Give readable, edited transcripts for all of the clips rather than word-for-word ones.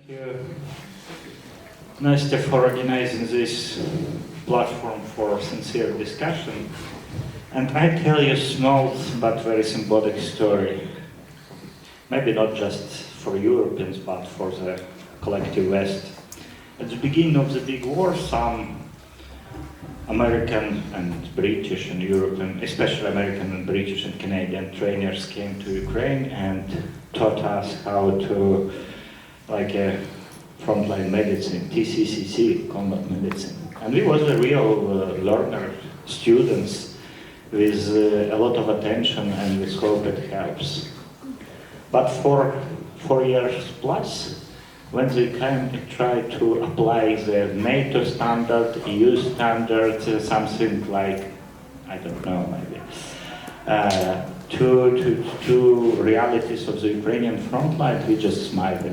you, Nastya, for organizing this platform for sincere discussion. And I tell you a small but very symbolic story. Maybe not just for Europeans, but for the collective West. At the beginning of the big war, some American and British and European, especially American and British and Canadian trainers came to Ukraine and taught us how to, like a frontline medicine, TCCC, combat medicine. And we was a real learner, students with a lot of attention and with hope it helps. But for 4 years plus, when they tried to apply the NATO standard, EU standard, something like, I don't know, maybe, to realities of the Ukrainian front line, we just smiled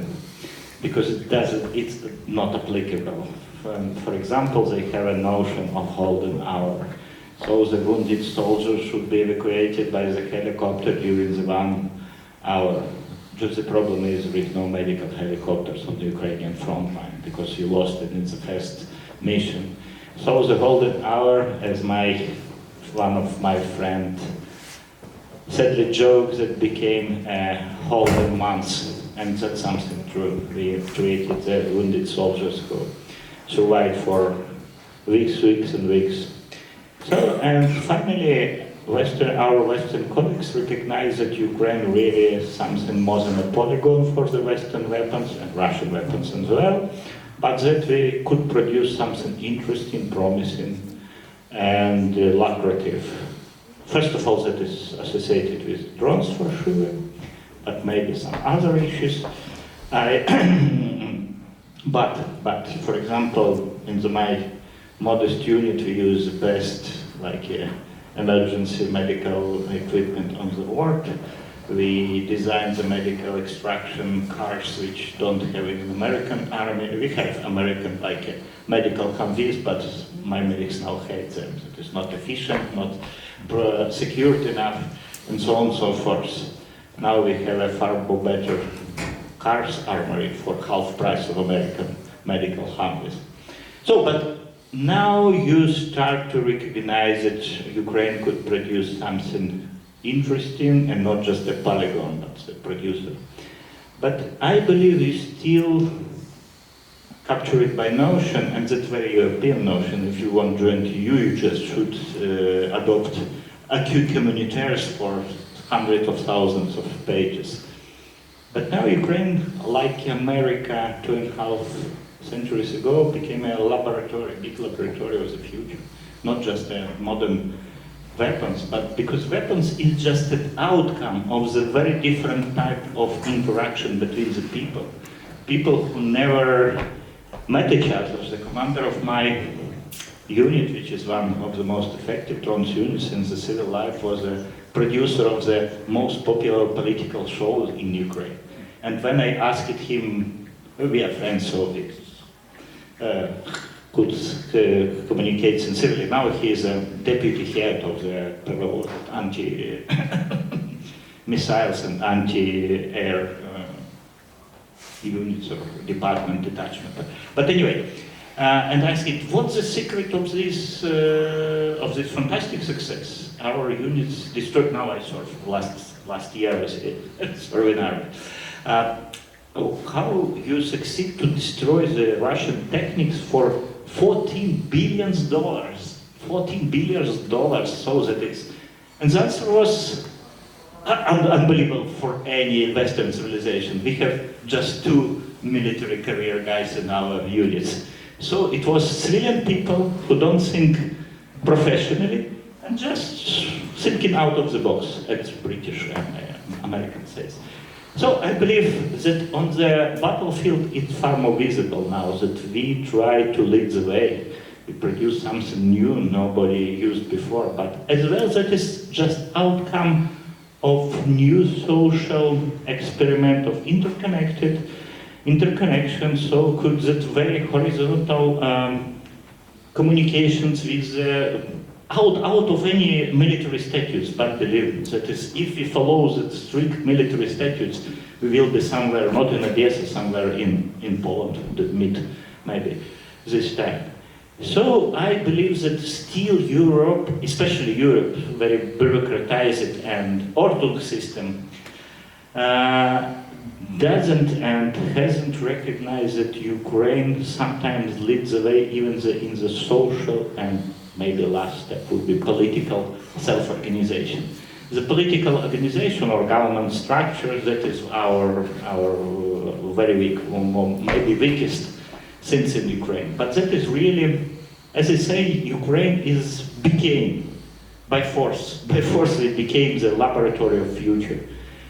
because it's not applicable. For example, they have a notion of holding hour. So the wounded soldiers should be evacuated by the helicopter during the 1 hour. Just the problem is there is no medical helicopters on the Ukrainian front line because you lost it in the first mission. So the golden hour, as one of my friends said the joke that became a golden month, and that's something true. We created the wounded soldiers who survived for weeks and weeks. So, and finally, our Western colleagues recognize that Ukraine really is something more than a polygon for the Western weapons and Russian weapons as well, but that we could produce something interesting, promising, and lucrative. First of all, that is associated with drones for sure, but maybe some other issues. But for example, in my modest unit, we use the best, emergency medical equipment on the world. We designed the medical extraction cars which don't have in the American army. We have American medical Humvees, but my medics now hate them. It is not efficient, not secured enough, and so on and so forth. Now we have a far better cars armory for half price of American medical Humvees. So, but now you start to recognize that Ukraine could produce something interesting and not just a polygon, but a producer. But I believe we still capture it by notion, and that's very European notion. If you want to join the EU, you just should adopt acute communautaires for hundreds of thousands of pages. But now Ukraine, like America 2.5 centuries ago, became a laboratory, big laboratory of the future. Not just modern weapons, but because weapons is just an outcome of the very different type of interaction between the people. People who never met each other. The commander of my unit, which is one of the most effective drones units in the civil life, was a producer of the most popular political shows in Ukraine. And when I asked him, we are friends, so we could communicate sincerely. Now he is a deputy head of the Pirogova anti-missiles and anti-air units or department detachment. But anyway, and I asked, what's the secret of this fantastic success? Our units destroyed, now I saw last year was extraordinary. How you succeed to destroy the Russian techniques for $14 billion. $14 billion, so that is. And the answer was unbelievable for any Western civilization. We have just 2 military career guys in our units. So it was civilian people who don't think professionally and just thinking out of the box, as British and American says. So I believe that on the battlefield it's far more visible now that we try to lead the way. We produce something new nobody used before, but as well that is just outcome of new social experiment of interconnection, so could that very horizontal communications with out of any military statutes, but believe me, that is, if we follow the strict military statutes, we will be somewhere, not in Odessa, somewhere in Poland, that meet maybe this time. So I believe that still Europe, especially Europe, very bureaucratized and orthodox system, doesn't and hasn't recognized that Ukraine sometimes leads the way even in the social, and maybe last step would be political self-organization. The political organization or government structure, that is our very weak, maybe weakest things in Ukraine. But that is really, as I say, Ukraine became by force it became the laboratory of future.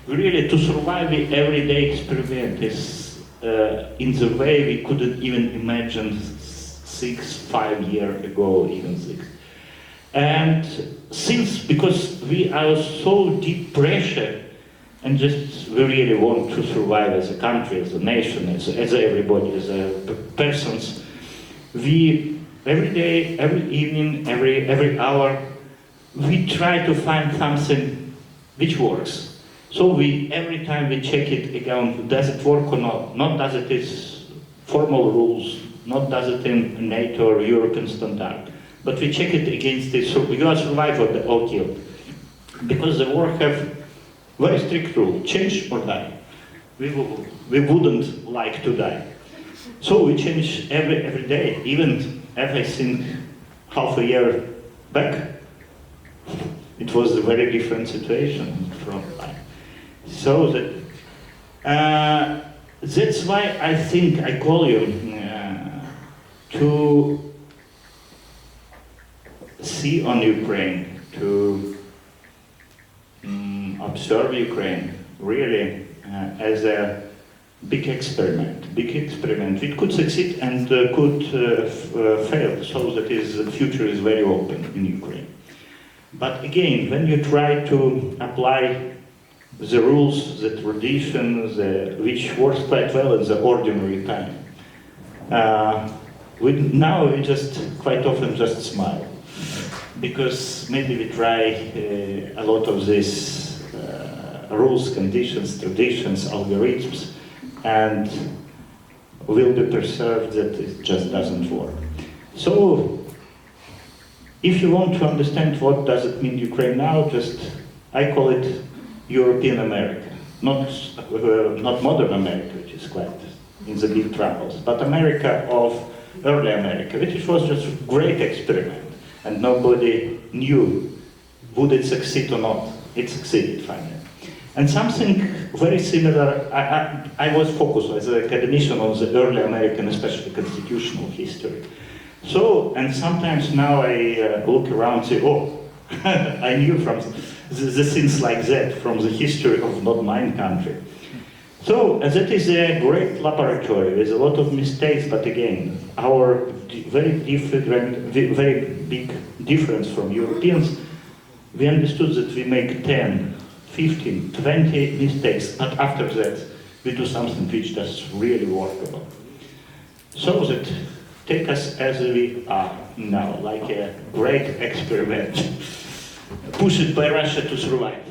Really, to survive the everyday experiment is in the way we couldn't even imagine 5 years ago, even 6. And because we are so deep pressure, and just we really want to survive as a country, as a nation, as everybody, as persons, we every day, every evening, every hour, we try to find something which works. So every time we check it again, does it work or not? Not does it is formal rules, not does it in NATO or European standard, but we check it against this. So you are survivor or killed. Because the war have very strict rule, change or die. We wouldn't like to die. So we change every day, even if I think half a year back, it was a very different situation from life. So that's why I think I call you to see on Ukraine, to observe Ukraine really as a big experiment. It could succeed and could fail, so that the future is very open in Ukraine. But again, when you try to apply the rules, the traditions, which works quite well in the ordinary time, we just quite often just smile, because maybe we try a lot of these rules, conditions, traditions, algorithms, and will be perceived that it just doesn't work. So, if you want to understand what does it mean Ukraine now, I call it European America, not modern America, which is quite in the big troubles, but America of early America, which was just a great experiment, and nobody knew would it succeed or not. It succeeded finally. And something very similar, I was focused as an academician on the early American, especially constitutional history. So, and sometimes now I look around and say, oh, I knew from the things like that, from the history of not my country. So, that is a great laboratory with a lot of mistakes, but again, our very big difference from Europeans, we understood that we make 10, 15, 20 mistakes, but after that, we do something which is really workable. So that take us as we are now, like a great experiment, pushed by Russia to survive.